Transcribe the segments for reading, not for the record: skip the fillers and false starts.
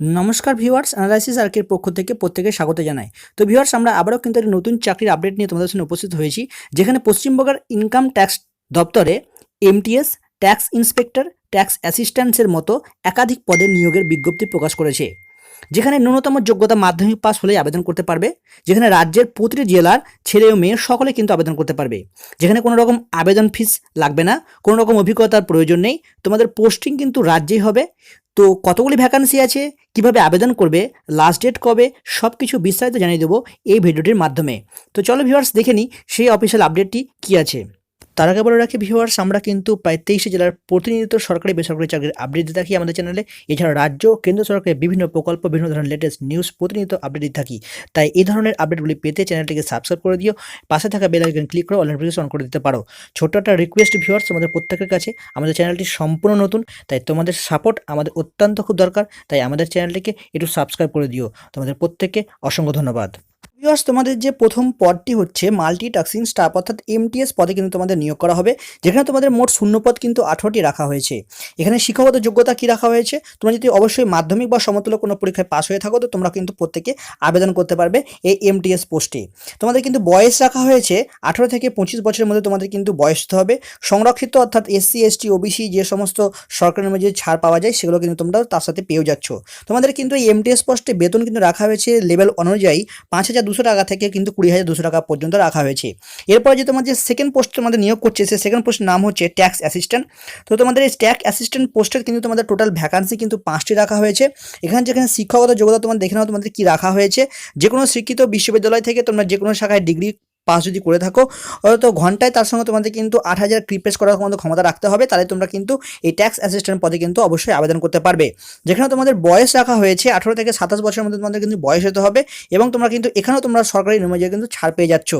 নমস্কার viewers, analysis আর্কের পক্ষ থেকে প্রত্যেকে স্বাগত জানাই। তো ভিউয়ার্স, আমরা আবারও কিন্তু একটা নতুন চাকরির আপডেট নিয়ে তোমাদের সামনে উপস্থিত হয়েছি, যেখানে পশ্চিমবঙ্গের ইনকাম ট্যাক্স দপ্তরে এমটিএস, ট্যাক্স ইন্সপেক্টর, ট্যাক্স অ্যাসিস্ট্যান্টসের মতো একাধিক পদে নিয়োগের বিজ্ঞপ্তি প্রকাশ করেছে। যেখানে ন্যূনতম যোগ্যতা মাধ্যমিক পাস হলেই আবেদন করতে পারবে, যেখানে রাজ্যের প্রতিটি জেলার ছেলে ও মেয়ে সকলে কিন্তু আবেদন করতে পারবে, যেখানে কোনো রকম আবেদন ফিস লাগবে না, কোনো রকম অভিজ্ঞতার প্রয়োজন নেই, তোমাদের পোস্টিং কিন্তু রাজ্যেই হবে। তো কতগুলি ভ্যাকান্সি আছে, কিভাবে আবেদন করবে, লাস্ট ডেট কবে, সব কিছু বিস্তারিত জানিয়ে দেবো এই ভিডিওটির মাধ্যমে। তো চলো ভিউয়ার্স, দেখে নিই সেই অফিসিয়াল আপডেটটি কী আছে। তার আগে বলে রাখি ভিউয়ার্স, আমরা কিন্তু প্রায় 23 জেলার প্রতিনিয়ত সরকারি বেসরকারি চাকরির আপডেট দিয়ে থাকি আমাদের চ্যানেলে। এছাড়া রাজ্য কেন্দ্র সরকারের বিভিন্ন প্রকল্প, বিভিন্ন ধরনের লেটেস্ট নিউজ প্রতিনিয়ত আপডেট দিতে থাকি। তাই এই ধরনের আপডেটগুলি পেতে চ্যানেলটিকে সাবস্ক্রাইব করে দিও, পাশে থাকা বেল আইকন ক্লিক করে অল নোটিফিকেশন অন করে দিতে পারো। ছোট্ট একটা রিকোয়েস্ট ভিউয়ার্স, তোমাদের প্রত্যেকের কাছে, আমাদের চ্যানেলটি সম্পূর্ণ নতুন, তাই তোমাদের সাপোর্ট আমাদের অত্যন্ত খুব দরকার। তাই আমাদের চ্যানেলটিকে একটু সাবস্ক্রাইব করে দিও। তোমাদের প্রত্যেককে অসংখ্য ধন্যবাদ। ভিউয়ার্স, তোমাদের যে প্রথম পদটি হচ্ছে মাল্টিটাস্কিং স্টাফ অর্থাৎ এমটিএস পদে কিন্তু তোমাদের নিয়োগ করা হবে, যেখানে তোমাদের মোট শূন্যপদ কিন্তু 18টি রাখা হয়েছে। এখানে শিক্ষাগত যোগ্যতা কি রাখা হয়েছে, তোমরা যদি অবশ্যই মাধ্যমিক বা সমতুল্য কোনো পরীক্ষায় পাস হয়ে থাকো, তো তোমরা কিন্তু প্রত্যেকে আবেদন করতে পারবে এই এমটিএস পোস্টে। তোমাদের কিন্তু বয়স রাখা হয়েছে 18 থেকে 25 বছরের মধ্যে তোমাদের কিন্তু বয়স হতে হবে। সংরক্ষিত অর্থাৎ এসসি এসটি ওবিসি যে সমস্ত সরকারের মধ্যে ছাড় পাওয়া যায়, সেগুলো কিন্তু তোমরা তার সাথে পেয়েও যাচ্ছ। তোমাদের কিন্তু এই এমটিএস পোস্টে বেতন কিন্তু রাখা হয়েছে লেভেল অনুযায়ী 5,200 টাকা থেকে কিন্তু 20,200 টাকা পর্যন্ত রাখা হয়েছে। এরপর যে তোমার যে সেকেন্ড পোস্ট তোমাদের নিয়োগ করছে, সেই সেকেন্ড পোস্টের নাম হচ্ছে ট্যাক্স অ্যাসিস্ট্যান্ট। তো তোমাদের এই ট্যাক্স অ্যাসিস্ট্যান্ট পোস্টের কিন্তু তোমাদের টোটাল ভ্যাকান্সি কিন্তু 5টি রাখা হয়েছে। এখানে যেখানে শিক্ষাগত যোগ্যতা তোমার দেখে নাও তোমাদের কি রাখা হয়েছে। যে কোনো শিক্ষিত বিশ্ববিদ্যালয় থেকে তোমরা যে কোনো শাখায় ডিগ্রি পাস যদি করে থাকো, তো ঘন্টায় তার সঙ্গে তোমাদের কিন্তু 8,000 ক্রিপেস করার মতো ক্ষমতা রাখতে হবে, তাহলে তোমরা কিন্তু এই ট্যাক্স অ্যাসিস্ট্যান্ট পদে কিন্তু অবশ্যই আবেদন করতে পারবে। যেখানে তোমাদের বয়স রাখা হয়েছে 18 থেকে 27 বছরের মধ্যে তোমাদের কিন্তু বয়স হতে হবে, এবং তোমরা কিন্তু এখানেও তোমরা সরকারি অনুযায়ী কিন্তু ছাড় পেয়ে যাচ্ছ।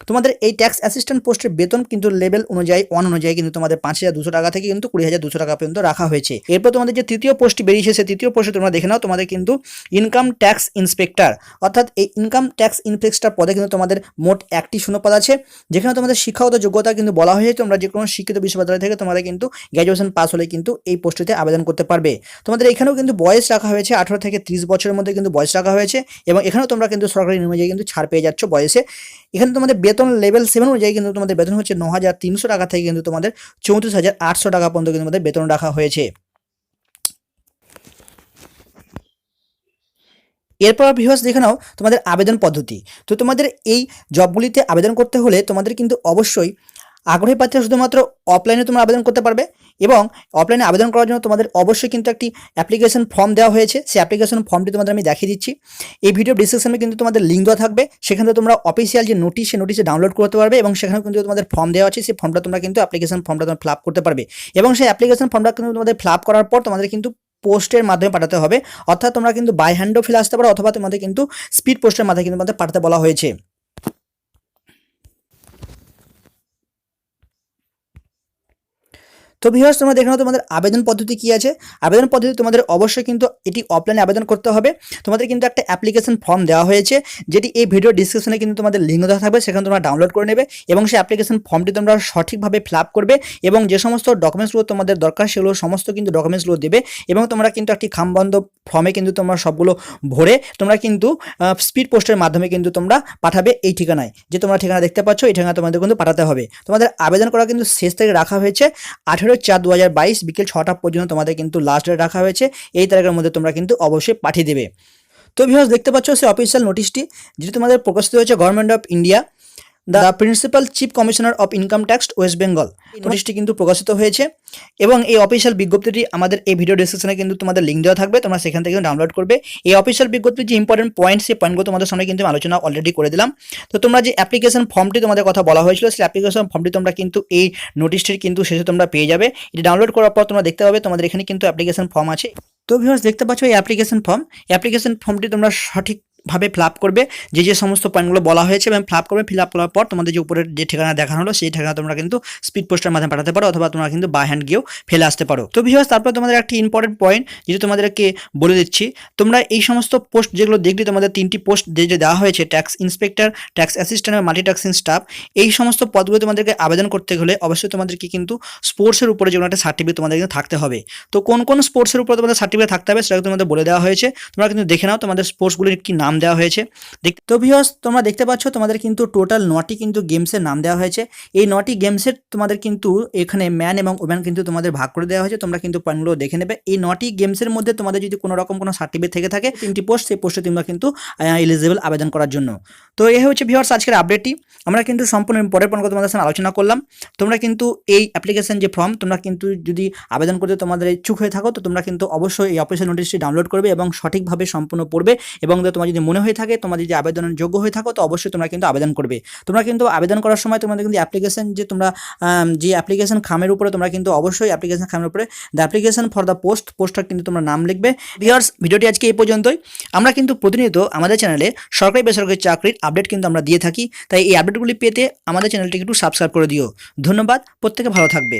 তোমাদের এই ট্যাক্স অ্যাসিস্ট্যান্ট পোস্টের বেতন কিন্তু লেভেল অনুযায়ী অনুযায়ী কিন্তু তোমাদের 5,200 টাকা থেকে কিন্তু 20,200 টাকা পর্যন্ত রাখা হয়েছে। এরপর তোমাদের যে তৃতীয় পোস্টটি বেরিয়েছে, সেই তৃতীয় পোস্টে তোমরা দেখে নাও, তোমাদের কিন্তু ইনকাম ট্যাক্স ইন্সপেক্টর অর্থাৎ এই ইনকাম ট্যাক্স ইন্সপেক্টর পদে কিন্তু তোমাদের মোট 1টি শূন্যপদ আছে। যেখানে তোমাদের শিক্ষাগত যোগ্যতা কিন্তু বলা হয়েছে তোমরা যে কোনো শিক্ষিত বিশ্ববিদ্যালয় থেকে তোমাদের কিন্তু গ্র্যাজুয়েশন পাস হলে কিন্তু এই পোস্টটিতে আবেদন করতে পারবে। তোমাদের এখানেও কিন্তু বয়স রাখা হয়েছে 18 থেকে 30 বছরের মধ্যে কিন্তু বয়স রাখা হয়েছে, এবং এখানেও তোমরা কিন্তু সরকারি অনুযায়ী কিন্তু ছাড় পেয়ে যাচ্ছ বয়সে। এখানে তোমাদের বেতন লেভেল 7 অনুযায়ী কিন্তু তোমাদের বেতন হচ্ছে 9,300 টাকা থেকে কিন্তু তোমাদের 34,800 টাকা পর্যন্ত কিন্তু তোমাদের বেতন রাখা হয়েছে। এরপর ভিউয়ার্স দেখে নাও তোমাদের আবেদন পদ্ধতি। তো তোমাদের এই জবগুলিতে আবেদন করতে হলে তোমাদের কিন্তু অবশ্যই আগ্রহী প্রার্থীরা শুধুমাত্র অফলাইনে তোমরা আবেদন করতে পারবে, এবং অফলাইনে আবেদন করার জন্য তোমাদের অবশ্যই কিন্তু একটি অ্যাপ্লিকেশন ফর্ম দেওয়া হয়েছে। সেই অ্যাপ্লিকেশন ফর্মটি তোমাদের আমি দেখিয়ে দিচ্ছি। এই ভিডিও ডিসক্রিপশনে কিন্তু তোমাদের লিঙ্ক দেওয়া থাকবে, সেখানে তোমরা অফিসিয়াল যে নোটিশ, সেই নোটিশে ডাউনলোড করতে পারবে, এবং সেখানে কিন্তু তোমাদের ফর্ম দেওয়া আছে, সেই ফর্মটা তোমরা কিন্তু অ্যাপ্লিকেশন ফর্মটা তোমরা ফিল আপ করতে পারবে। এবং সেই অ্যাপ্লিকেশন ফর্মটা কিন্তু তোমাদের ফিল আপ করার পর তোমাদের কিন্তু পোস্টের মাধ্যমে পাঠাতে হবে, অর্থাৎ তোমরা কিন্তু বাই হ্যান্ডও ফিল আসতে পারো, অথবা তোমাদের কিন্তু স্পিড পোস্টের মাধ্যমে কিন্তু তোমাদের পাঠাতে বলা হয়েছে। তো ভিউয়ার্স, তোমরা দেখে নাও তোমাদের আবেদন পদ্ধতি কী আছে। আবেদন পদ্ধতি তোমাদের অবশ্যই কিন্তু এটি অফলাইনে আবেদন করতে হবে। তোমাদের কিন্তু একটা অ্যাপ্লিকেশন ফর্ম দেওয়া হয়েছে, যেটি এই ভিডিও ডিসক্রিপশনে কিন্তু তোমাদের লিঙ্ক দেওয়া থাকবে, সেখানে তোমরা ডাউনলোড করে নেবে, এবং সেই অ্যাপ্লিকেশন ফর্মটি তোমরা সঠিকভাবে ফিল আপ করবে, এবং যে সমস্ত ডকুমেন্টসগুলো তোমাদের দরকার সেগুলো সমস্ত কিন্তু ডকুমেন্টসগুলো দেবে, এবং তোমরা কিন্তু একটি খামবন্ধ ফর্মে কিন্তু তোমরা সবগুলো ভরে তোমরা কিন্তু স্পিড পোস্টের মাধ্যমে কিন্তু তোমরা পাঠাবে এই ঠিকানায়। যে তোমরা ঠিকানা দেখতে পাচ্ছ, এই ঠিকানা তোমাদের কিন্তু পাঠাতে হবে। তোমাদের আবেদন করা কিন্তু শেষ তারিখ রাখা হয়েছে 18/4/2022 বিকেল 6টা পর্যন্ত তোমাদের কিন্তু লাস্ট ডেট রাখা হয়েছে। এই তারিখের মধ্যে তোমরা কিন্তু অবশ্যই পাঠিয়ে দেবে। তো ভিউয়ার্স, দেখতে পাচ্ছ সেই অফিসিয়াল নোটিশটি, যেটি তোমাদের প্রকাশিত হয়েছে government of India, the principal chief commissioner of income tax West Bengal. এই নোটিশটি কিন্তু প্রকাশিত হয়েছে, এবং এই অফিসিয়াল বিজ্ঞপ্তিটি আমাদের এই ভিডিও ডিসক্রিপশনে কিন্তু তোমাদের লিঙ্ক দেওয়া থাকবে, তোমরা সেখান থেকে ডাউনলোড করবে। এই অফিসিয়াল বিজ্ঞপ্তির যে ইম্পর্টেন্ট পয়েন্ট, সেই পয়েন্টগুলো তোমাদের সামনে কিন্তু আলোচনা অলরেডি করে দিলাম। তো তোমরা যে অ্যাপ্লিকেশন ফর্মটি তোমাদের কথা বলা হয়েছিল, সেই অ্যাপ্লিকেশন ফর্মটি তোমরা কিন্তু এই নোটিশটির কিন্তু শেষে তোমরা পেয়ে যাবে। এটি ডাউনলোড করার পর তোমরা দেখতে পাবে তোমাদের এখানে কিন্তু অ্যাপ্লিকেশন ফর্ম আছে। তো ভিউয়ার্স, দেখতে পাচ্ছ এই অ্যাপ্লিকেশন ফর্মটি তোমরা সঠিক ভাবে ফিল আপ করবে, যে সমস্ত পয়েন্টগুলো বলা হয়েছে এবং ফিল আপ করবে। ফিল আপ করার পর তোমাদের যে উপরের যে ঠিকানা দেখানো হলো সেই ঠিকানা তোমরা কিন্তু স্পিড পোস্টের মাধ্যমে পাঠাতে পারো, অথবা তোমরা কিন্তু বাই হ্যান্ড গিয়েও ফেলে আসতে পারো। তো ভিউয়ার্স, তারপর তোমাদের একটি ইম্পর্টেন্ট পয়েন্ট যেটা তোমাদেরকে বলে দিচ্ছি, তোমরা এই সমস্ত পোস্ট যেগুলো দেখলে তোমাদের 3টি পোস্ট যে দেওয়া হয়েছে, ট্যাক্স ইন্সপেক্টর, ট্যাক্স অ্যাসিস্ট্যান্ট এবং মাল্টিটাস্কিং স্টাফ, এই সমস্ত পদগুলো তোমাদেরকে আবেদন করতে হলে অবশ্যই তোমাদেরকে কিন্তু স্পোর্টসের উপরে যেগুলো একটা সার্টিফিকেট তোমাদের কিন্তু থাকতে হবে। তো কোন কোন স্পোর্টসের উপরে তোমাদের সার্টিফিকেট থাকতে হবে সেটা তোমাদের বলে দেওয়া হয়েছে। তোমরা কিন্তু দেখে নাও তোমাদের স্পোর্টসগুলির কি নাম দেওয়া হয়েছে। তো ভিউয়ার্স, তোমরা দেখতে পাচ্ছ তোমাদের কিন্তু টোটাল 9টি কিন্তু গেমসের নাম দেওয়া হয়েছে। এই 9টি গেমসের তোমাদের কিন্তু এখানে ম্যান এবং ওম্যান কিন্তু তোমাদের ভাগ করে দেওয়া হয়েছে। তোমরা কিন্তু পয়েন্টগুলো দেখে নেবে। এই 9টি গেমসের মধ্যে তোমাদের যদি কোনো রকম কোনো সার্টিফিকেট থেকে থাকে, 3টি পোস্ট, সেই পোস্টে তোমরা কিন্তু এলিজিবল আবেদন করার জন্য। তো এই হচ্ছে ভিউয়ার্স আজকের আপডেটটি। আমরা কিন্তু সম্পূর্ণ পরের পর্ব তোমাদের সাথে আলোচনা করলাম। তোমরা কিন্তু এই অ্যাপ্লিকেশন যে ফর্ম, তোমরা কিন্তু যদি আবেদন করতে তোমাদের ইচ্ছুক হয়ে থাকো, তো তোমরা কিন্তু অবশ্যই এই অফিসিয়াল নোটিশটি ডাউনলোড করবে এবং সঠিকভাবে সম্পূর্ণ পড়বে। এবং তোমার যদি মনে হয়ে থাকে, তোমরা যদি আবেদনের যোগ্য হয়ে থাকো, তো অবশ্যই তোমরা কিন্তু আবেদন করবে। তোমরা কিন্তু আবেদন করার সময় তোমাদের কিন্তু অ্যাপ্লিকেশন যে তোমরা যে অ্যাপ্লিকেশন খামের উপরে তোমরা কিন্তু অবশ্যই অ্যাপ্লিকেশন খামের উপরে দ্য অ্যাপ্লিকেশন ফর দ্য পোস্টটা কিন্তু তোমরা নাম লিখবে। ভিউয়ার্স, ভিডিওটি আজকে এই পর্যন্তই। আমরা কিন্তু প্রতিনিয়ত আমাদের চ্যানেলে সরকারি বেসরকারি চাকরির আপডেট কিন্তু আমরা দিয়ে থাকি, তাই এই আপডেটগুলি পেতে আমাদের চ্যানেলটিকে একটু সাবস্ক্রাইব করে দিও। ধন্যবাদ, প্রত্যেকে ভালো থাকবে।